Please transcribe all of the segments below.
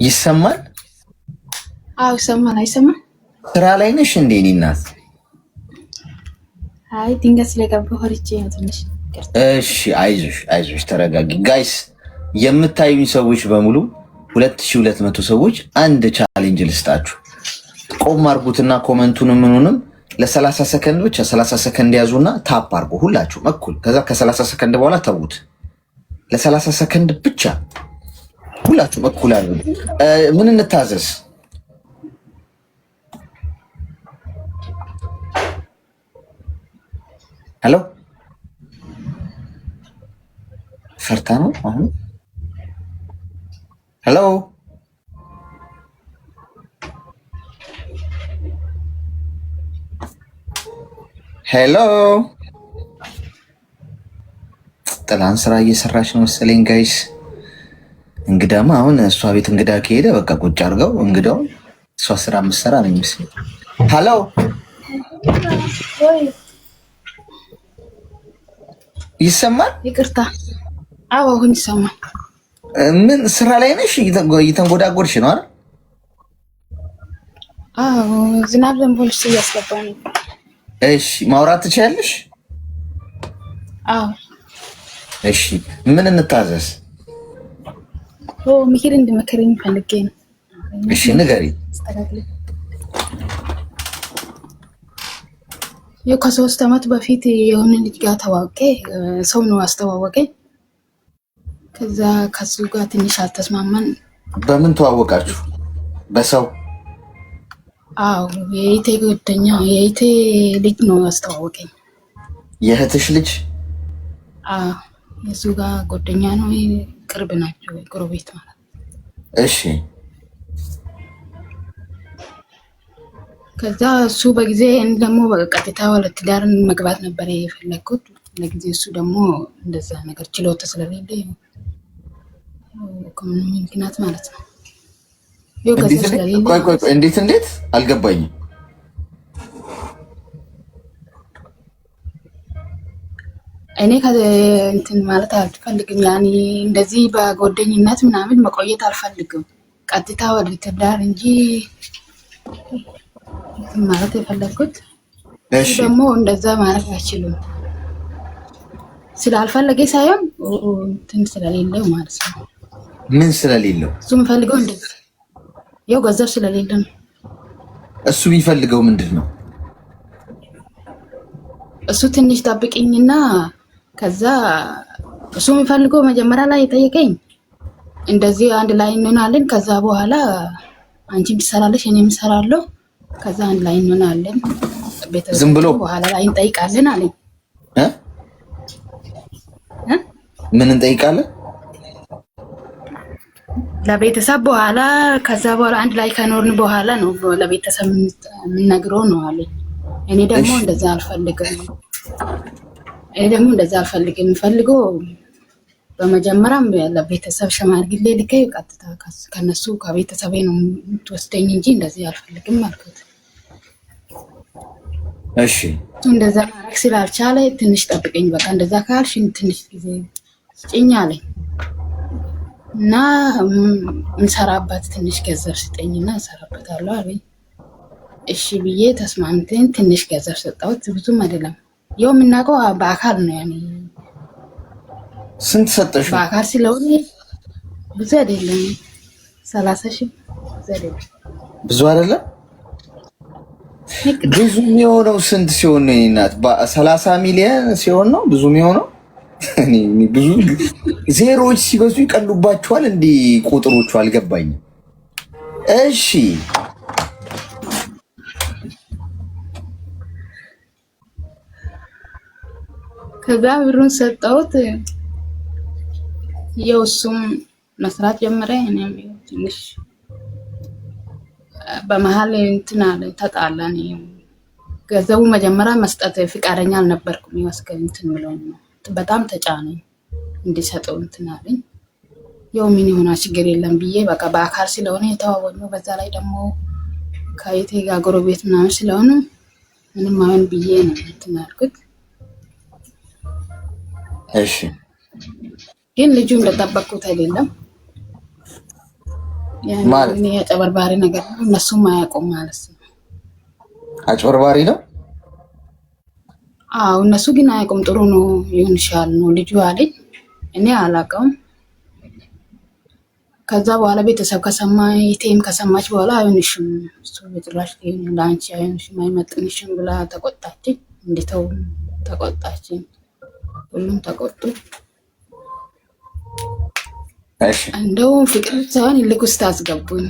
ይሰማል? አው ይሰማል። አይሰማም? ስራ ላይ ነሽ እንዴ? እኔ እናት አይ ድንገት ስለገባሁ ሆርቼ ነው ትንሽ። እሺ አይዞሽ ተረጋጊ። ጋይስ የምታዩኝ ሰዎች በሙሉ 2200 ሰዎች አንድ ቻሌንጅ ልስጣችሁ። ቆም አርጉትና ኮመንቱን ምኑንም ለ30 ሰከንድ ብቻ 30 ሰከንድ ያዙና ታፕ አርጉ ሁላችሁም እኩል። ከዛ ከ30 ሰከንድ በኋላ ተዉት። ለ30 ሰከንድ ብቻ ሁላችሁም እኩል አድርጉ። ምን እንታዘዝ? ሄሎ ፈርታ ነው አሁን። ሄሎ ሄሎ ጥላን ስራ እየሰራች ነው መሰለኝ ጋይስ። እንግዳማ አሁን እሷ ቤት እንግዳ ከሄደ በቃ ቁጭ አድርገው እንግዳው እሷ ስራ የምትሰራ ነው የሚመስለው። ሄሎ ይሰማል? ይቅርታ። አዎ አሁን ይሰማል። ምን ስራ ላይ ነሽ? እየተንጎዳጎድሽ ነው አይደል? አዎ ዝናብ ዘንቦልሽ እያስገባ ነው። እሺ ማውራት ትችያለሽ? አዎ እሺ ምን እንታዘዝ? ምክር እንድመክረኝ ፈልጌ ነው። እሺ ንገሪ። ከ3 ዓመት በፊት የሆነ ልጅ ጋር ተዋውቄ ሰው ነው አስተዋወቀኝ። ከዛ ከሱ ጋር ትንሽ አልተስማማን። በምን ተዋወቃችሁ? በሰው? አዎ የኢቴ ጓደኛ የኢቴ ልጅ ነው አስተዋወቀኝ። የእህትሽ ልጅ? አዎ የሱ ጋር ጓደኛ ነው። ቅርብ ናቸው፣ ጎረቤት ማለት። እሺ ከዛ እሱ በጊዜ ደግሞ በቀጥታ ወደ ትዳር መግባት ነበር የፈለኩት። ለጊዜ እሱ ደግሞ እንደዛ ነገር ችሎታ ስለሌለ ኢኮኖሚ ምክንያት ማለት ነው። እንዴት አልገባኝም። እኔ እንትን ማለት አልፈልግም። ያኔ እንደዚህ በጓደኝነት ምናምን መቆየት አልፈልግም። ቀጥታ ወደ ትዳር እንጂ ማለት የፈለኩት። እሺ ደግሞ እንደዛ ማለት አይችልም። ስላልፈለገ ሳይሆን እንትን ስለሌለው ማለት ነው። ምን ስለሌለው? እሱ የሚፈልገው እንደዛ ያው ገንዘብ ስለሌለ ነው። እሱ የሚፈልገው ምንድን ነው? እሱ ትንሽ ጠብቅኝና ከዛ እሱ የሚፈልገው መጀመሪያ ላይ የጠየቀኝ እንደዚህ አንድ ላይ እንሆናለን። ከዛ በኋላ አንቺም ትሰራለሽ እኔም እሰራለሁ። ከዛ አንድ ላይ እንሆናለን። ዝም ብሎ በኋላ ላይ እንጠይቃለን አለኝ። ምን እንጠይቃለን? ለቤተሰብ በኋላ ከዛ በኋላ አንድ ላይ ከኖርን በኋላ ነው ለቤተሰብ የምንነግረው ነው አለኝ። እኔ ደግሞ እንደዛ አልፈልግም። የምፈልገው በመጀመሪያም ለቤተሰብ ሸማግሌ ልኬ ቀጥታ ከነሱ ከቤተሰቤ ነው የምትወስደኝ እንጂ እንደዚህ አልፈልግም አልኩት። እሺ እንደዛ ማድረግ ስላልቻለ ትንሽ ጠብቀኝ፣ በቃ እንደዛ ካልሽ ትንሽ ጊዜ ስጭኝ አለኝ እና እንሰራበት ትንሽ ገንዘብ ስጠኝና እንሰራበታለሁ አለኝ። እሺ ብዬ ተስማምተን ትንሽ ገንዘብ ሰጠሁት። ብዙም አይደለም፣ ያው የምናውቀው በአካል ነው። ያኔ ስንት ሰጠሽ? በአካል ስለሆነ ብዙ አይደለም፣ 30,000 ብዙ አይደለም። ብዙ አይደለም። ብዙ የሚሆነው ስንት ሲሆን ነው? እናት 30 ሚሊዮን ሲሆን ነው ብዙ የሚሆነው። ብዙ ዜሮዎች ሲበዙ ይቀሉባቸዋል። እንዲህ ቁጥሮቹ አልገባኝም። እሺ ከዛ ብሩን ሰጠሁት። የውሱም መስራት ጀመረ። እኔም ትንሽ በመሀል እንትን አለ፣ ተጣላን። ገንዘቡ መጀመሪያ መስጠት ፍቃደኛ አልነበርኩም። ይወስከኝ እንትን ብሎኝ ነው በጣም ተጫነኝ እንዲሰጠው እንትን አለኝ። ያው ምን ይሆና ችግር የለም ብዬ በቃ በአካል ስለሆነ የተዋወቅነው፣ በዛ ላይ ደግሞ ከየቴ ጋር ጎረቤት ምናምን ስለሆነ ምንም አሁን ብዬ ነው እንትን አልኩት። እሺ ግን ልጁ እንደጠበቅኩት አይደለም። ማለት ነው የጨበርባሪ ነገር ነው። እነሱም አያውቁም ማለት ነው። አጭበርባሪ ነው። አዎ እነሱ ግን አያውቁም። ጥሩ ነው ይሁንሻል ነው ልጁ አለኝ። እኔ አላውቀውም። ከዛ በኋላ ቤተሰብ ከሰማ ይቴም ከሰማች በኋላ አይሆንሽም እሱ በጭራሽ ለአንቺ አይሆንሽም አይመጥንሽም ብላ ተቆጣችኝ። እንዲተው ተቆጣችኝ። ሁሉም ተቆጡ። እንደው ፍቅር ሳይሆን ልክ ውስጥ አስገቡኝ።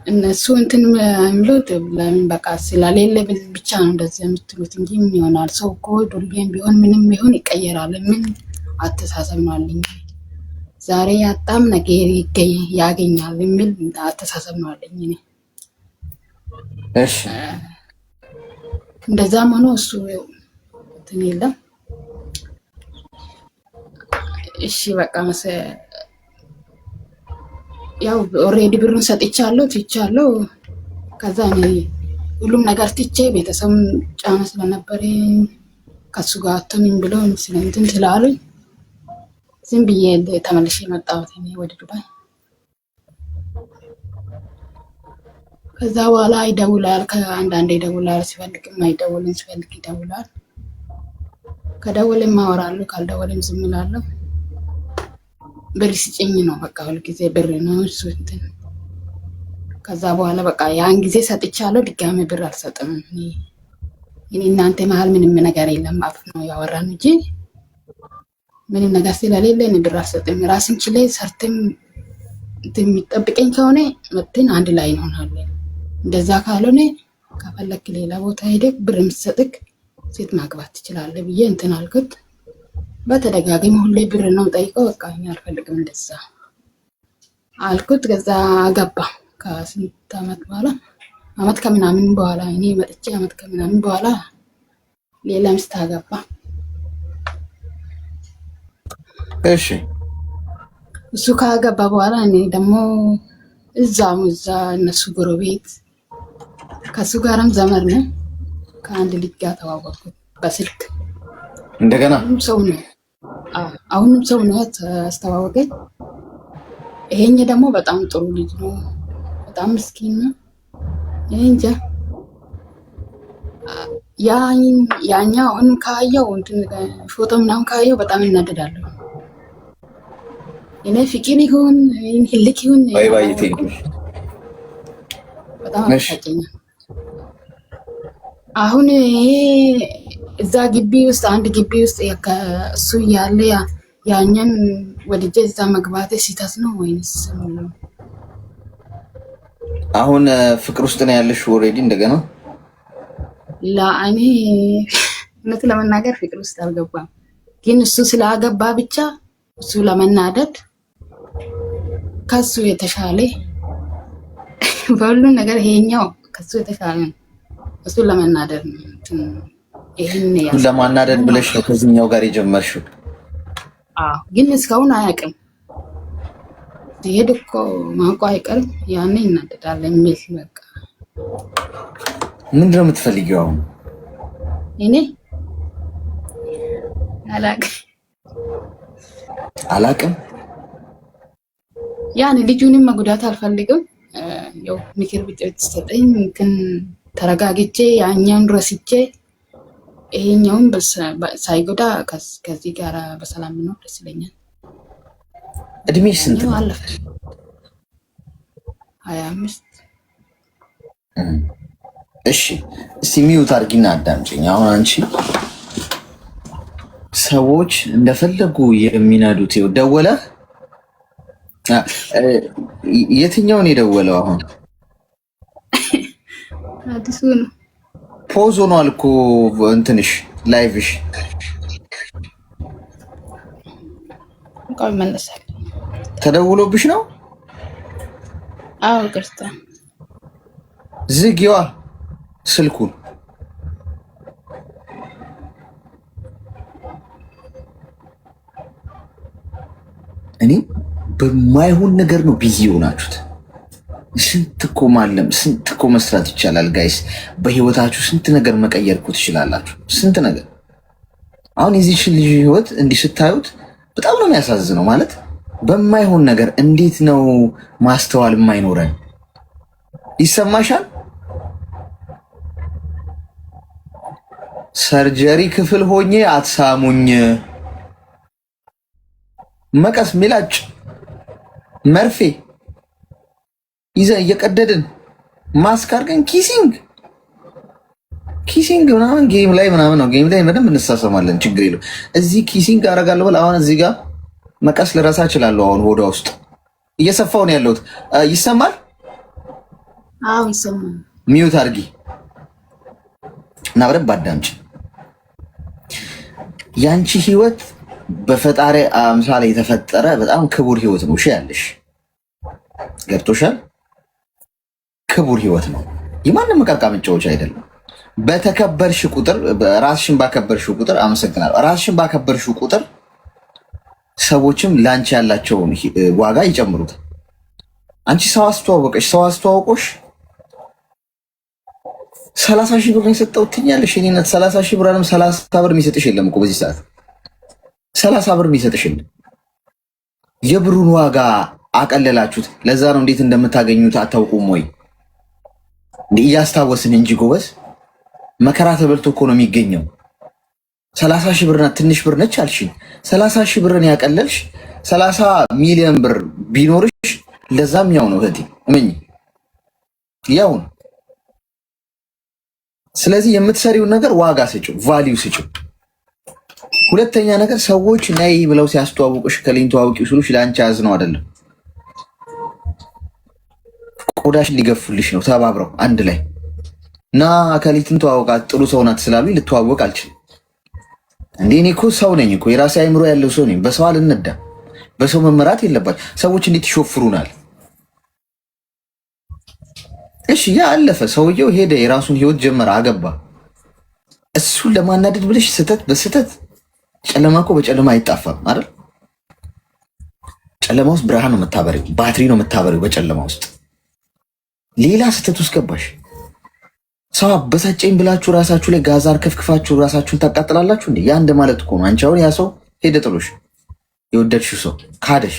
እነሱ እንትን የሚሉት ለምን በቃ ስለሌለ ብቻ ነው እንደዚህ የምትሉት እንጂ ምን ይሆናል? ሰው እኮ ዱርዬም ቢሆን ምንም ቢሆን ይቀየራል። ምን አተሳሰብ ነው አለኝ። ዛሬ ያጣም ነገ ያገኛል የሚል አተሳሰብ ነው አለኝ። እኔ እሺ እንደዛም ሆኖ እሱ እንትን የለም። እሺ በቃ ያው ኦሬዲ ብሩን ሰጥቻለሁ ትቻለሁ። ከዛ እኔ ሁሉም ነገር ትቼ ቤተሰብ ጫና ስለነበረ ከሱ ጋር አትሆንም ብለው ስለእንትን ስላሉኝ ዝም ብዬ ተመልሼ መጣሁት እኔ ወደ ዱባይ። ከዛ በኋላ ይደውላል፣ ከአንዳንዴ ይደውላል፣ ሲፈልግም አይደውልም፣ ሲፈልግ ይደውላል። ከደወለም አወራለሁ፣ ካልደወለም ዝም እላለሁ። ብር ስጭኝ ነው በቃ ሁልጊዜ ብር ነው እሱ እንትን። ከዛ በኋላ በቃ ያን ጊዜ ሰጥቻለሁ፣ ድጋሜ ብር አልሰጥም። እኔ እናንተ መሀል ምንም ነገር የለም፣ አፍ ነው ያወራን እንጂ ምንም ነገር ስለሌለ እኔ ብር አልሰጥም። ራስን ችሌ ሰርተም የሚጠብቀኝ ከሆነ መጥተን አንድ ላይ እንሆናለን። እንደዛ ካልሆነ ከፈለክ ሌላ ቦታ ሄደህ ብር የምትሰጥክ ሴት ማግባት ትችላለህ ብዬ እንትን አልኩት። በተደጋጋሚ ሁሌ ብር ነው ጠይቀው፣ በቃ እኔ አልፈልግም እንደዛ አልኩት። ከዛ ገባ። ከስንት ዓመት በኋላ ዓመት ከምናምን በኋላ እኔ መጥቼ ዓመት ከምናምን በኋላ ሌላ ሚስት አገባ። እሺ እሱ ካገባ በኋላ እኔ ደግሞ እዛ እነሱ ጎረቤት ከሱ ጋርም ዘመድ ነው። ከአንድ ልጅ ጋር ተዋወቅኩት በስልክ እንደገና። ሰው ነው አሁንም ሰው ነው አስተዋወቀኝ። ይሄኝ ደግሞ በጣም ጥሩ ልጅ ነው፣ በጣም ምስኪን ነው። እንጃ ያኛው አሁን ካየው እንትን ፎቶ ምናምን ካየው በጣም እናደዳለሁ። እኔ ፍቅር ይሁን ህልክ ይሁን በጣም አሳጨኛል። አሁን እዛ ግቢ ውስጥ አንድ ግቢ ውስጥ እሱ ያለ ያኛን ወደጀ እዛ መግባት ሲታስ ነው ወይንስ? አሁን ፍቅር ውስጥ ነው ያለሽ ኦሬዲ እንደገና? እኔ እውነት ለመናገር ፍቅር ውስጥ አልገባም፣ ግን እሱ ስላገባ ብቻ እሱ ለመናደድ ከሱ የተሻለ በሁሉም ነገር ይሄኛው ከሱ የተሻለ ነው። እሱ ለመናደድ ነው ለማናደድ ብለሽ ነው ከዚህኛው ጋር የጀመርሽው? ግን እስካሁን አያውቅም። ይሄድ እኮ ማንቋ አይቀርም፣ ያኔ ይናደዳል የሚል በቃ። ምንድን ነው የምትፈልጊው አሁን? እኔ አላውቅም። ያን ልጁንም መጉዳት አልፈልግም። ያው ምክር ብትሰጠኝ እንትን ተረጋግቼ ያኛውን ረስቼ ይሄኛውን ሳይጎዳ ከዚህ ጋር በሰላም ነው ደስ ይለኛል። እድሜሽ ስንት ነው? አለፈ 25። እሺ እስቲ ሚውት አድርጊና አዳምጪኝ። አሁን አንቺ ሰዎች እንደፈለጉ የሚናዱት ደወለ። የትኛውን የደወለው? አሁን አዲሱ ነው። ፖዝ ሆኗል እኮ እንትንሽ ላይቭሽ። ቆይ መለሳል። ተደውሎብሽ ነው? አዎ ቅርታ። ዝጊዋ ስልኩን። እኔ በማይሆን ነገር ነው ቢዚ የሆናችሁት። ስንት እኮ ማለም ስንት እኮ መስራት ይቻላል ጋይስ። በህይወታችሁ ስንት ነገር መቀየር እኮ ትችላላችሁ። ስንት ነገር። አሁን የዚህችን ልጅ ህይወት እንዲህ ስታዩት በጣም ነው የሚያሳዝነው። ማለት በማይሆን ነገር እንዴት ነው ማስተዋል የማይኖረን? ይሰማሻል? ሰርጀሪ ክፍል ሆኜ አትሳሙኝ። መቀስ ሚላጭ መርፌ ይዘን እየቀደድን ማስክ አድርገን ኪሲንግ ምናምን ጌም ላይ ምናምን ነው። ጌም ላይ በደንብ እንሳሰማለን፣ ችግር የለው። እዚህ ኪሲንግ አደርጋለሁ ብለህ አሁን እዚህ ጋር መቀስ ልረሳ እችላለሁ። አሁን ሆዷ ውስጥ እየሰፋው ነው ያለሁት። ይሰማል? አዎ ይሰማል። ሚዩት አድርጊ እና በደንብ አዳምጪ። ያንቺ ህይወት በፈጣሪ አምሳል የተፈጠረ በጣም ክቡር ህይወት ነው። እሺ ያለሽ ገብቶሻል? ክቡር ህይወት ነው። የማንም ዕቃ መጫወቻ አይደለም። በተከበርሽ ቁጥር ራስሽን ባከበርሽው ቁጥር አመሰግናለሁ። ራስሽን ባከበርሽው ቁጥር ሰዎችም ላንቺ ያላቸውን ዋጋ ይጨምሩታል። አንቺ ሰው አስተዋወቀሽ፣ ሰው አስተዋውቆሽ 30 ሺህ ብር ነው የሰጠው ትኛለሽ። እኔነት 30 ሺህ ብር አለም 30 ብር የሚሰጥሽ የለም እኮ በዚህ ሰዓት 30 ብር የሚሰጥሽ የለም። የብሩን ዋጋ አቀለላችሁት። ለዛ ነው እንዴት እንደምታገኙት አታውቁም ወይ? እያስታወስን እንጂ ጎበዝ መከራ ተበልቶ እኮ ነው የሚገኘው። 30 ሺህ ብርና ትንሽ ብር ነች አልሽኝ። 30 ሺህ ብርን ያቀለልሽ 30 ሚሊዮን ብር ቢኖርሽ ለዛም ያው ነው እህቴ እመኝ ያው ነው። ስለዚህ የምትሰሪውን ነገር ዋጋ ስጪው፣ ቫልዩ ስጪው። ሁለተኛ ነገር ሰዎች ነይ ብለው ሲያስተዋውቁሽ ከሊንቶ አውቂው ሲሉሽ ለአንቺ ያዝነው አይደለም፣ ቆዳሽን ሊገፉልሽ ነው። ተባብረው አንድ ላይ ና ከሊትን ተዋወቃት ጥሩ ሰው ናት ስላሉ ልተዋወቅ አልችልም እንዴ? እኔ እኮ ሰው ነኝ እኮ የራሴ አይምሮ ያለው ሰው ነኝ። በሰው አልነዳም። በሰው መመራት የለባቸው ሰዎች እንዴት ይሾፍሩናል? እሺ ያ አለፈ፣ ሰውየው ሄደ፣ የራሱን ህይወት ጀመረ፣ አገባ። እሱን ለማናደድ ብለሽ ስህተት በስህተት ጨለማ እኮ በጨለማ አይጣፋም አይደል? ጨለማ ውስጥ ብርሃን ነው የምታበሪው፣ ባትሪ ነው የምታበሪው። በጨለማ ውስጥ ሌላ ስህተት ውስጥ ገባሽ። ሰው አበሳጨኝ ብላችሁ ራሳችሁ ላይ ጋዛር ከፍክፋችሁ ራሳችሁን ታቃጥላላችሁ እንዴ? ያ እንደ ማለት እኮ ነው። አንቺ አሁን ያ ሰው ሄደ ጥሎሽ፣ የወደድሽው ሰው ካደሽ፣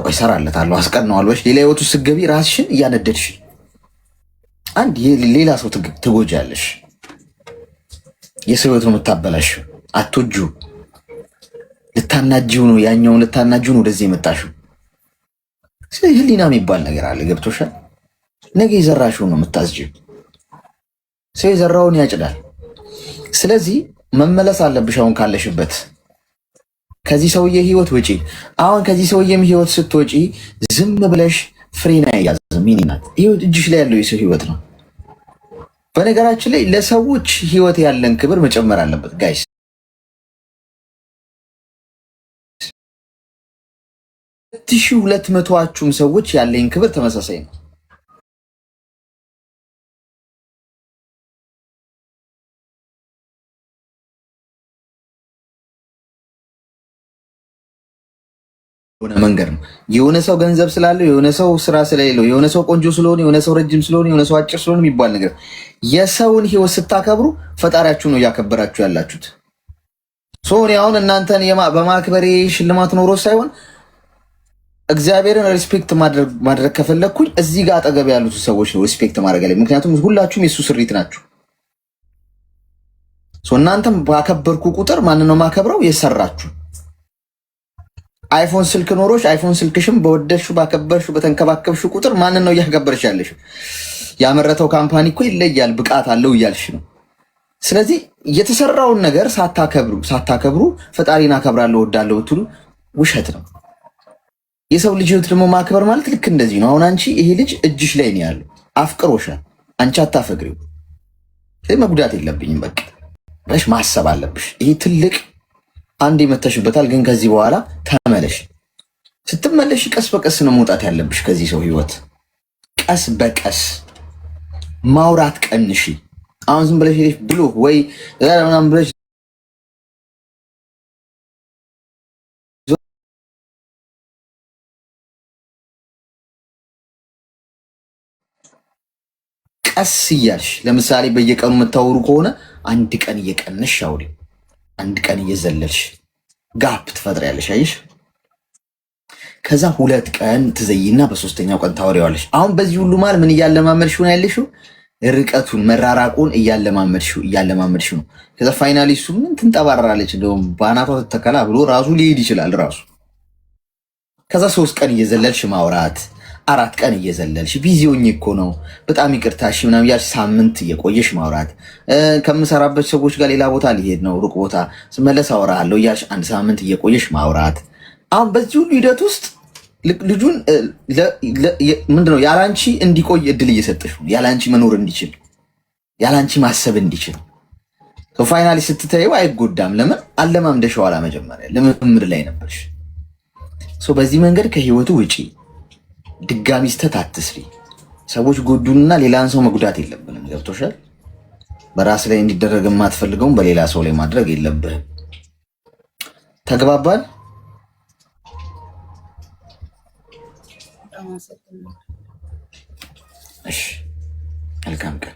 እሰራለታለሁ አስቀናዋለሁ፣ ሌላ ህይወቱ ስትገቢ ራስሽን እያነደድሽ አንድ ሌላ ሰው ትጎጃለሽ። የሰው ህይወት ነው የምታበላሽው። አትወጁ፣ ልታናጂው ነው፣ ያኛውን ልታናጂው ነው ወደዚህ የመጣሽው። ስለዚህ ህሊና የሚባል ነገር አለ። ገብቶሻል? ነገ የዘራሽውን ነው የምታስጂው። ሰው የዘራውን ያጭዳል። ስለዚህ መመለስ አለብሽ። አሁን ካለሽበት ከዚህ ሰውዬ ህይወት ውጪ። አሁን ከዚህ ሰውዬም ህይወት ስትወጪ ዝም ብለሽ ፍሬን አያያዝም። ሚኒናት ህይወት እጅሽ ላይ ያለው የሰው ህይወት ነው። በነገራችን ላይ ለሰዎች ህይወት ያለን ክብር መጨመር አለበት ጋይስ። 2200ዎቹም ሰዎች ያለኝ ክብር ተመሳሳይ ነው። የሆነ መንገድ ነው። የሆነ ሰው ገንዘብ ስላለው፣ የሆነ ሰው ስራ ስለሌለው፣ የሆነ ሰው ቆንጆ ስለሆነ፣ የሆነ ሰው ረጅም ስለሆነ፣ የሆነ ሰው አጭር ስለሆነ የሚባል ነገር የሰውን ህይወት ስታከብሩ ፈጣሪያችሁ ነው እያከበራችሁ ያላችሁት። እኔ አሁን እናንተን በማክበሬ ሽልማት ኖሮ ሳይሆን እግዚአብሔርን ሪስፔክት ማድረግ ከፈለግኩኝ እዚህ ጋር አጠገብ ያሉት ሰዎች ነው ሪስፔክት ማድረግ ላይ። ምክንያቱም ሁላችሁም የሱ ስሪት ናችሁ። እናንተም ባከበርኩ ቁጥር ማን ነው ማከብረው? የሰራችሁ አይፎን ስልክ ኖሮሽ አይፎን ስልክሽም በወደድሽው ባከበርሽው በተንከባከብሽው ቁጥር ማንን ነው እያከበርሽ ያለሽ? ያመረተው ካምፓኒ እኮ ይለያል፣ ብቃት አለው እያልሽ ነው። ስለዚህ የተሰራውን ነገር ሳታከብሩ ፈጣሪን አከብራለሁ ወዳለሁ ብትሉ ውሸት ነው። የሰው ልጅ ህይወት ደግሞ ማክበር ማለት ልክ እንደዚህ ነው። አሁን አንቺ ይሄ ልጅ እጅሽ ላይ ነው ያለው፣ አፍቅሮሻል፣ አንቺ አታፈቅሪው። መጉዳት የለብኝም በቃ ብለሽ ማሰብ አለብሽ። ይሄ ትልቅ አንድ ይመተሽበታል፣ ግን ከዚህ በኋላ ተመለሽ። ስትመለሽ ቀስ በቀስ ነው መውጣት ያለብሽ ከዚህ ሰው ህይወት። ቀስ በቀስ ማውራት ቀንሺ። አሁን ዝም ብለሽ ሄደሽ ብሎ ወይ ምናምን ብለሽ ቀስ እያልሽ ለምሳሌ በየቀኑ የምታወሩ ከሆነ አንድ ቀን እየቀነሽ አውሪ፣ አንድ ቀን እየዘለልሽ ጋፕ ትፈጥሪያለሽ። አይሽ ከዛ 2 ቀን ትዘይና በሶስተኛው ቀን ታወሪዋለሽ። አሁን በዚህ ሁሉ ማል ምን እያለማመድሽው ነው ያለሽው? ርቀቱን መራራቁን እያለማመድሽው ነው። ከዛ ፋይናሊ እሱ ምን ትንጠባረራለች እንደውም በአናቷ ተተከላ ብሎ ራሱ ሊሄድ ይችላል ራሱ። ከዛ 3 ቀን እየዘለልሽ ማውራት፣ 4 ቀን እየዘለልሽ ቢዚ ሆኜ እኮ ነው በጣም ይቅርታሽ ምናምን እያልሽ ሳምንት እየቆየሽ ማውራት፣ ከምሰራበት ሰዎች ጋር ሌላ ቦታ ሊሄድ ነው ሩቅ ቦታ ስመለስ አወራለሁ እያልሽ 1 ሳምንት እየቆየሽ ማውራት። አሁን በዚህ ሁሉ ሂደት ውስጥ ልጁን ምንድነው ያላንቺ እንዲቆይ እድል እየሰጠሽ ነው። ያላንቺ መኖር እንዲችል፣ ያላንቺ ማሰብ እንዲችል። ፋይናሊ ስትታየው አይጎዳም። ለምን አለማምደሽዋል። መጀመሪያ ልምምድ ላይ ነበርሽ። በዚህ መንገድ ከህይወቱ ውጪ ድጋሚ ስተት አትስሪ። ሰዎች ጎዱንና ሌላን ሰው መጉዳት የለብንም። ገብቶሻል? በራስ ላይ እንዲደረግ የማትፈልገውን በሌላ ሰው ላይ ማድረግ የለብህም። ተግባባል? እሺ፣ መልካም ቀን።